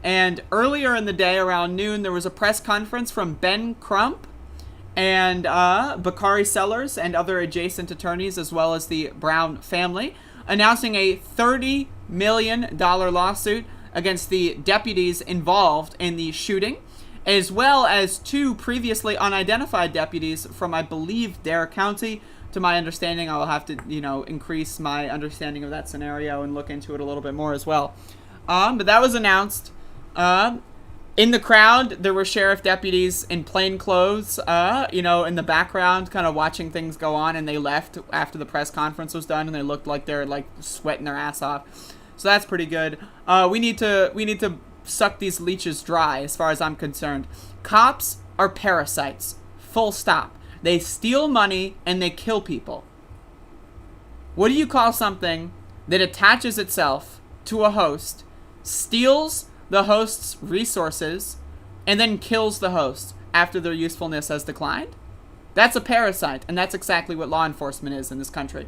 And earlier in the day, around noon, there was a press conference from Ben Crump and Bakari Sellers and other adjacent attorneys, as well as the Brown family, announcing a $30 million lawsuit against the deputies involved in the shooting, as well as 2 previously unidentified deputies from, I believe, Dare County. To my understanding, I will have to, increase my understanding of that scenario and look into it a little bit more as well. But that was announced. In the crowd, there were sheriff deputies in plain clothes, in the background, kind of watching things go on, and they left after the press conference was done, and they looked like they're, sweating their ass off. So that's pretty good. We need to suck these leeches dry, as far as I'm concerned. Cops are parasites. Full stop. They steal money, and they kill people. What do you call something that attaches itself to a host, steals the host's resources, and then kills the host after their usefulness has declined? That's a parasite, and that's exactly what law enforcement is in this country.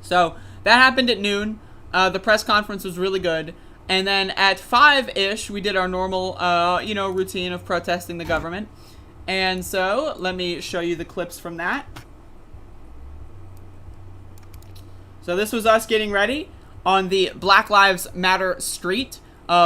So that happened at noon. The press conference was really good. And then at 5-ish, we did our normal, routine of protesting the government. And so let me show you the clips from that. So this was us getting ready on the Black Lives Matter street,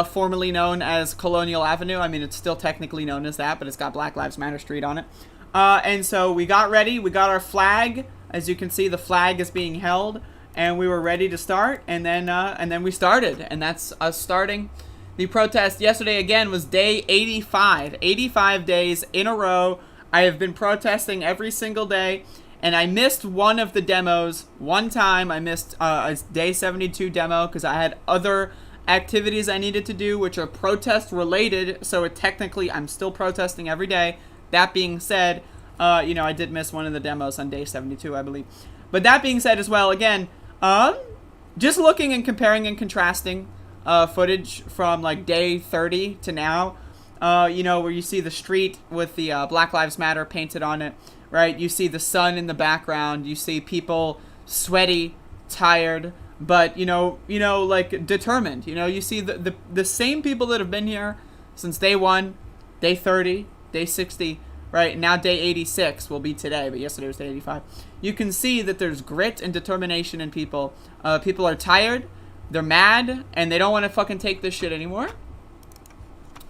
formerly known as Colonial Avenue. I mean, it's still technically known as that, but it's got Black Lives Matter Street on it. And so we got ready. We got our flag. As you can see, the flag is being held, and we were ready to start. And then we started, and that's us starting the protest. Yesterday again was day 85. 85 days in a row. I have been protesting every single day, and I missed one of the demos. One time I missed a day 72 demo because I had other activities I needed to do, which are protest related, so technically I'm still protesting every day. That being said, I did miss one of the demos on day 72, I believe. But that being said as well, again, just looking and comparing and contrasting footage from day 30 to now, where you see the street with the Black Lives Matter painted on it, right? You see the sun in the background, you see people sweaty, tired, but determined. You see the same people that have been here since day 1, day 30, day 60, right? Now day 86 will be today, but yesterday was day 85. You can see that there's grit and determination in people. People are tired, they're mad, and they don't want to fucking take this shit anymore.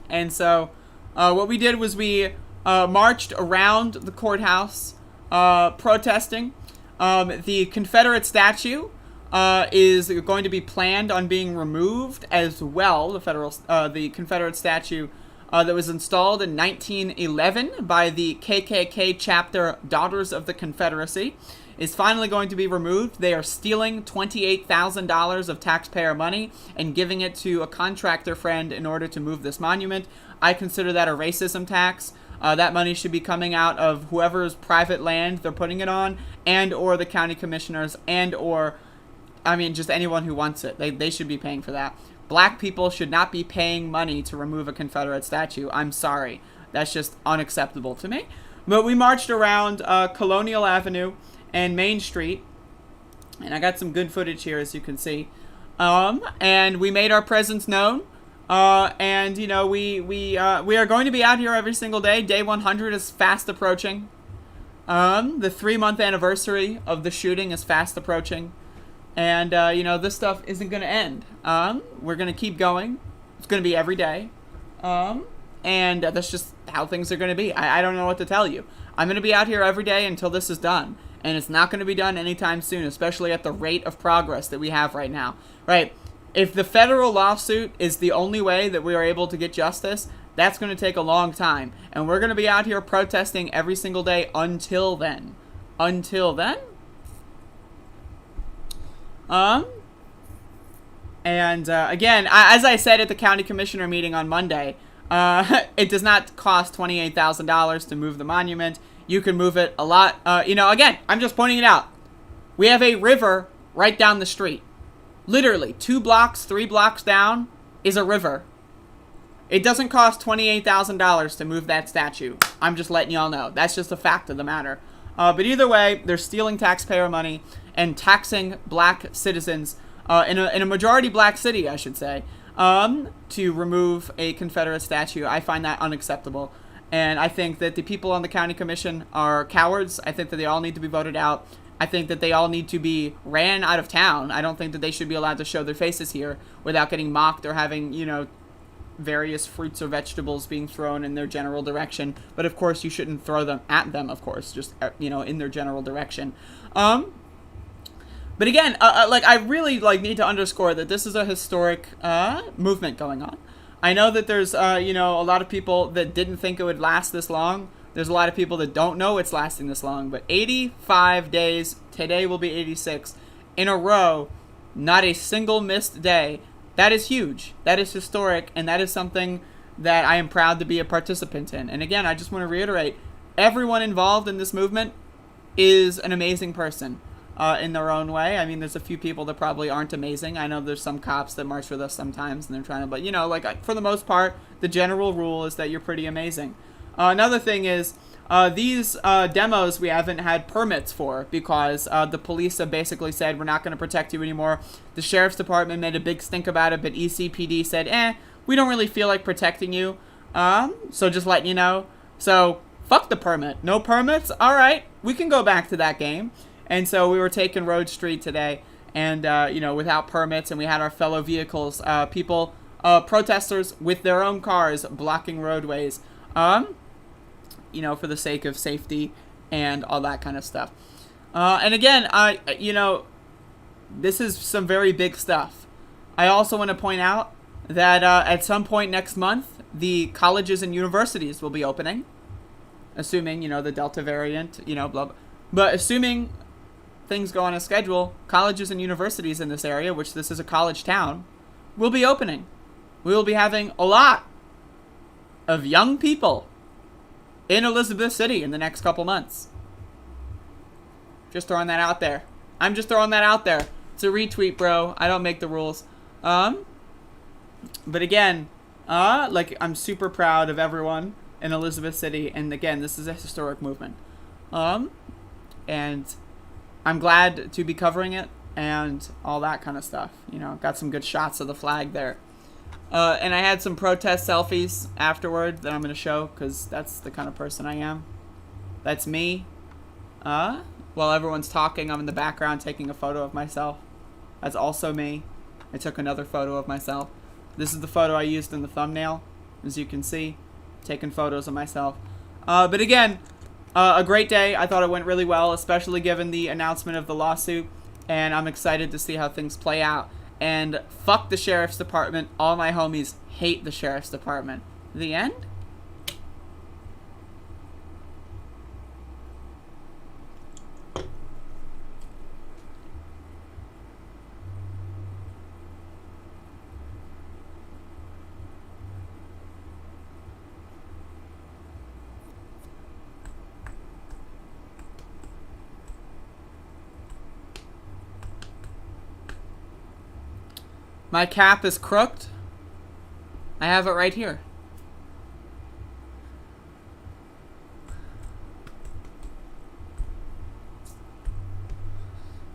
And so what we did was we marched around the courthouse protesting. The Confederate statue is going to be planned on being removed as well. The Confederate statue that was installed in 1911 by the KKK chapter Daughters of the Confederacy is finally going to be removed. They are stealing $28,000 of taxpayer money and giving it to a contractor friend in order to move this monument. I consider that a racism tax. That money should be coming out of whoever's private land they're putting it on, and or the county commissioners, and or just anyone who wants it. They should be paying for that. Black people should not be paying money to remove a Confederate statue. I'm sorry. That's just unacceptable to me. But we marched around Colonial Avenue and Main Street, and I got some good footage here, as you can see. And we made our presence known. We are going to be out here every single day. Day 100 is fast approaching. The 3-month anniversary of the shooting is fast approaching. And, this stuff isn't going to end. We're going to keep going. It's going to be every day. And that's just how things are going to be. I don't know what to tell you. I'm going to be out here every day until this is done. And it's not going to be done anytime soon, especially at the rate of progress that we have right now. Right? If the federal lawsuit is the only way that we are able to get justice, that's going to take a long time. And we're going to be out here protesting every single day until then. Until then? Again, as I said at the county commissioner meeting on Monday, it does not cost $28,000 to move the monument. You can move it a lot. Again, I'm just pointing it out. We have a river right down the street. Literally, 2 blocks, 3 blocks down is a river. It doesn't cost $28,000 to move that statue. I'm just letting y'all know. That's just a fact of the matter. But either way, they're stealing taxpayer money and taxing black citizens in a majority black city, I should say, to remove a Confederate statue. I find that unacceptable. And I think that the people on the county commission are cowards. I think that they all need to be voted out. I think that they all need to be ran out of town. I don't think that they should be allowed to show their faces here without getting mocked or having, various fruits or vegetables being thrown in their general direction. But of course, you shouldn't throw them at them, of course, just, in their general direction. But again, I really, need to underscore that this is a historic, movement going on. I know that there's, a lot of people that didn't think it would last this long. There's a lot of people that don't know it's lasting this long. But 85 days, today will be 86, in a row, not a single missed day. That is huge. That is historic. And that is something that I am proud to be a participant in. And again, I just want to reiterate, everyone involved in this movement is an amazing person. In their own way. I mean, there's a few people that probably aren't amazing. I know there's some cops that march with us sometimes and they're trying to, but for the most part, the general rule is that you're pretty amazing. Another thing is, these demos we haven't had permits for because the police have basically said, we're not going to protect you anymore. The sheriff's department made a big stink about it, but ECPD said, we don't really feel like protecting you. So just letting you know. So, fuck the permit. No permits? All right, we can go back to that game. And so we were taking Road Street today and, without permits, and we had our fellow vehicles, protesters with their own cars blocking roadways, for the sake of safety and all that kind of stuff. And again, this is some very big stuff. I also want to point out that at some point next month, the colleges and universities will be opening, assuming, the Delta variant, blah, blah. But assuming things go on a schedule, colleges and universities in this area, which this is a college town, will be opening. We will be having a lot of young people in Elizabeth City in the next couple months. Just throwing that out there. I'm just throwing that out there. It's a retweet, bro. I don't make the rules. But again, I'm super proud of everyone in Elizabeth City. And again, this is a historic movement. And I'm glad to be covering it and all that kind of stuff. Got some good shots of the flag there. And I had some protest selfies afterward that I'm going to show because that's the kind of person I am. That's me. While everyone's talking, I'm in the background taking a photo of myself. That's also me. I took another photo of myself. This is the photo I used in the thumbnail, as you can see. Taking photos of myself. But again, a great day. I thought it went really well, especially given the announcement of the lawsuit. And I'm excited to see how things play out. And fuck the sheriff's department. All my homies hate the sheriff's department. The end? My cap is crooked. I have it right here.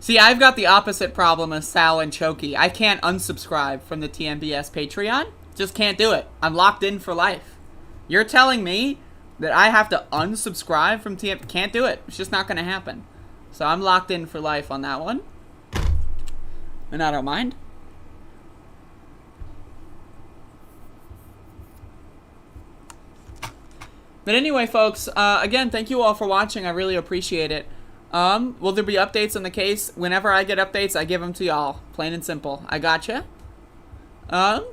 See, I've got the opposite problem as Sal and Choki. I can't unsubscribe from the TMBS Patreon. Just can't do it. I'm locked in for life. You're telling me that I have to unsubscribe from TMBS? Can't do it. It's just not going to happen. So I'm locked in for life on that one. And I don't mind. But anyway, folks, again, thank you all for watching. I really appreciate it. Will there be updates on the case? Whenever I get updates, I give them to y'all. Plain and simple. I gotcha. But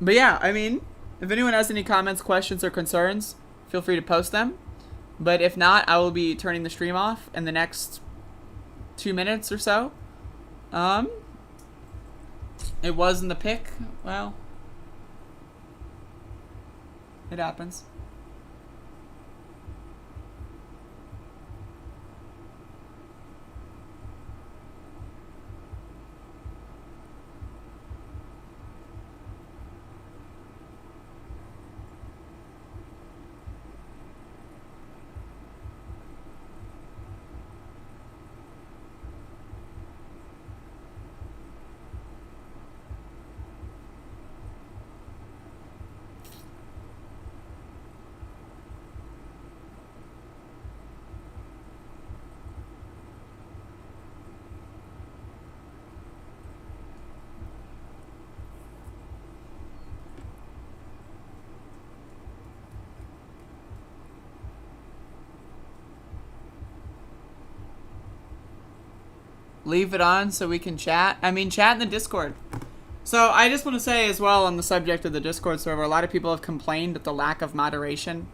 yeah, I mean, if anyone has any comments, questions, or concerns, feel free to post them. But if not, I will be turning the stream off in the next 2 minutes or so. It wasn't the pick. Well, it happens. Leave it on so we can chat. I mean, chat in the Discord. So I just want to say as well on the subject of the Discord server, a lot of people have complained at the lack of moderation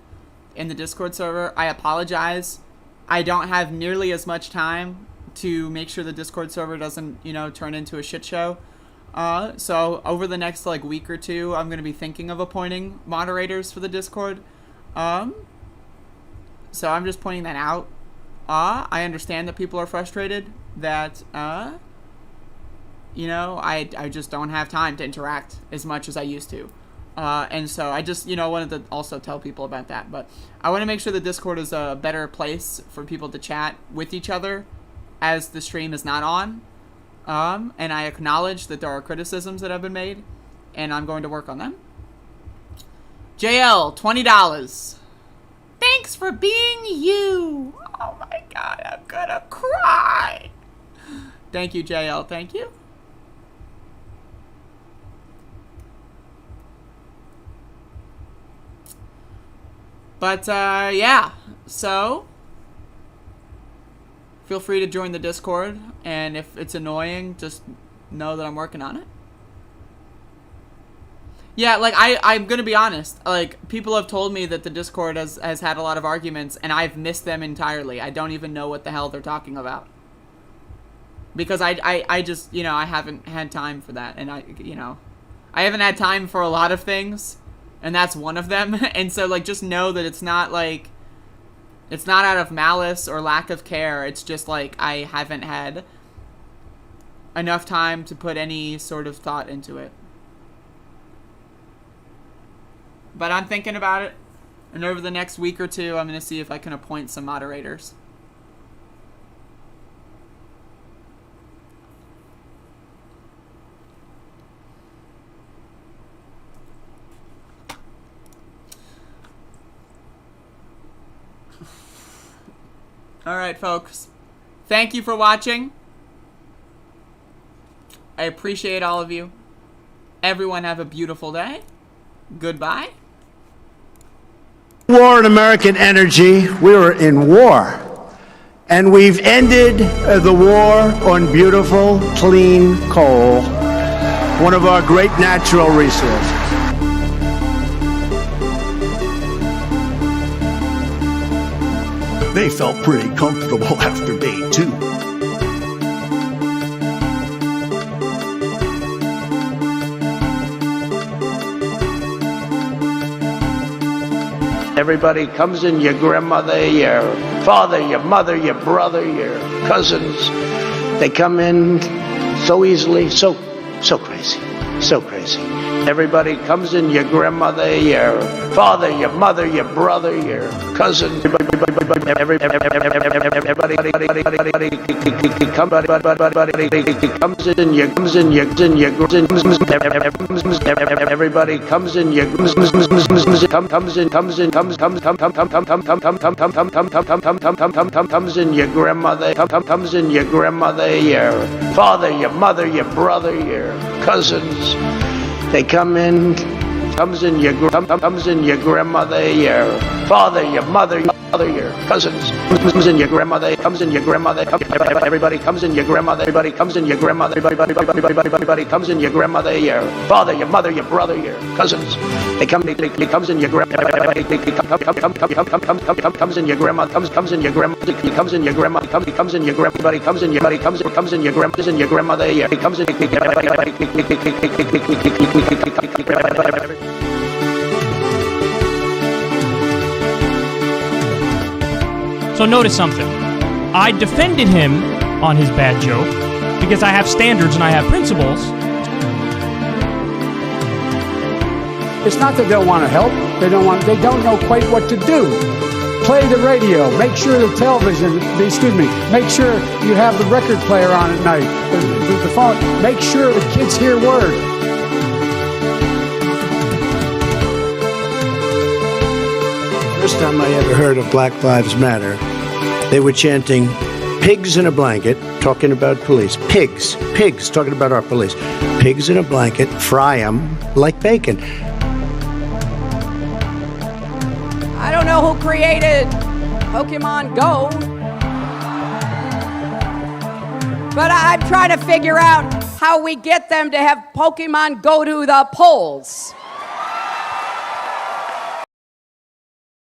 in the Discord server. I apologize. I don't have nearly as much time to make sure the Discord server doesn't, you know, turn into a shit show. So over the next like week or two, I'm going to be thinking of appointing moderators for the Discord. So I'm just pointing that out. I understand that people are frustrated that, you know, I just don't have time to interact as much as I used to. And so I just, you know, wanted to also tell people about that. But I want to make sure the Discord is a better place for people to chat with each other as the stream is not on. And I acknowledge that there are criticisms that have been made, and I'm going to work on them. JL, $20. Thanks for being you. Oh my God, I'm gonna cry. Thank you, JL. Thank you. But, yeah. So, feel free to join the Discord. And if it's annoying, just know that I'm working on it. Yeah, like, I'm gonna be honest. Like, people have told me that the Discord has had a lot of arguments, and I've missed them entirely. I don't even know what the hell they're talking about. Because I just, you know, I haven't had time for that. And I haven't had time for a lot of things. And that's one of them. And so, like, just know that it's not, like, it's not out of malice or lack of care. It's just, like, I haven't had enough time to put any sort of thought into it. But I'm thinking about it. And over the next week or two, I'm going to see if I can appoint some moderators. Alright, folks. Thank you for watching. I appreciate all of you. Everyone have a beautiful day. Goodbye. War in American energy. We're in war. And we've ended the war on beautiful, clean coal, one of our great natural resources. They felt pretty comfortable after day 2. Everybody comes in, your grandmother, your father, your mother, your brother, your cousins. They come in so easily, so crazy, so crazy. Everybody comes in, your grandmother, your father, your mother, your brother, your cousin. Everybody comes in, your everybody comes in, your comes in, your grandmother, comes in, your grandmother, your father, your mother, your brother, your cousins. They come in, comes in your grandmother, your father, your mother. mother, your cousins, comes in your grandmother, comes in your grandmother, everybody comes in your grandmother, everybody comes in your grandmother, everybody comes in your grandmother, your father, your mother, your brother, your cousins. They comes in your grandmother, comes in your grandma, comes in your grandma, comes in your grandma, comes in your grandma, comes in your buddy, comes in your grandmother, yeah, comes in. So notice something. I defended him on his bad joke because I have standards and I have principles. It's not that they don't want to help. They don't know quite what to do. Play the radio. Make sure the television, make sure you have the record player on at night. The phone. Make sure the kids hear word. First time I ever heard of Black Lives Matter, they were chanting pigs in a blanket, talking about police. Pigs, talking about our police. Pigs in a blanket, fry them like bacon. I don't know who created Pokemon Go, but I'm trying to figure out how we get them to have Pokemon go to the polls.